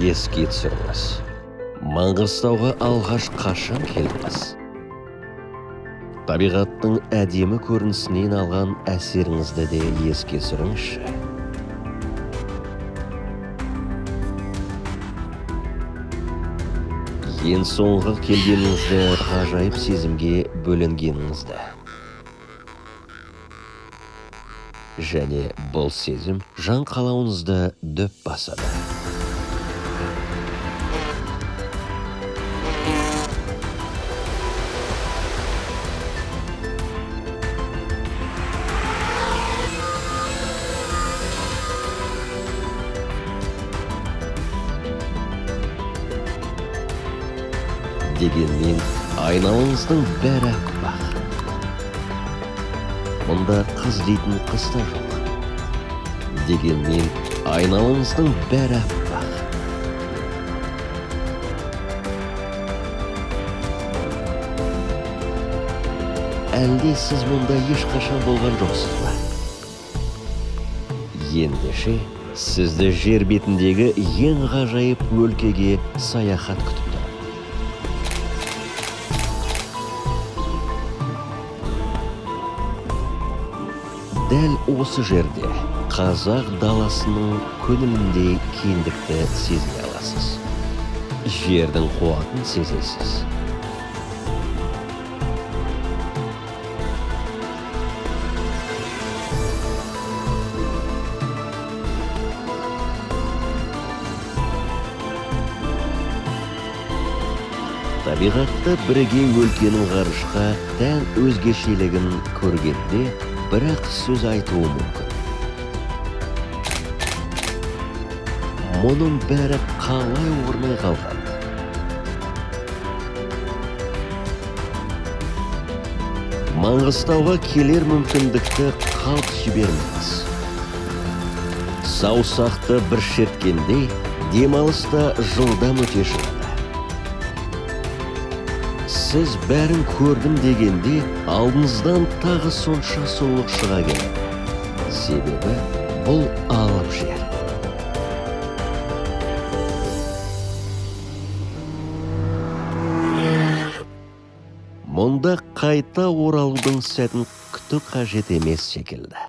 Еске түсіріңіз. Маңғыстауға алғаш қашан келдіңіз? Табиғаттың әдемі көрінісінен алған әсеріңізді де еске түсіріңізші. Ең соңғы келгеніңізде ғажайып сезімге бөленгеніңізді. Және бұл сезім жан қалауыңызды дөп басады. Дегенмен айналаңыздың бәрі аппақ. Мұнда қыз дейтін қыз да жоқ. Дегенмен айналаңыздың бәрі аппақ. Әлде сіз мұнда ешқашан болған жоқсыз ба? Ендеше сізді жер бетіндегі ең ғажайып өлкеге саяхат күтіп тұр. Дәл осы жерде қазақ даласының көңіліндей кеңдікті сезіне аласыз. Жердің қуатын сезесіз. Табиғатты бірге өлкенің ғарышқа тән өзгешелігін көргенде бірақ сөз айтуы мүмкін. Мұның бәрі қалай орнай қалған? Маңғыстауға келер мүмкіндікті қалт жібермеңіз. Саусақты бір шерткенде демалыста жылдам өте шығады. Сіз бәрін көрдім дегенде алдыңыздан тағы сонша сұлулық шыға келеді. Себебі бұл алып жер. Мұнда қайта оралудың сәтін күту қажет емес секілді.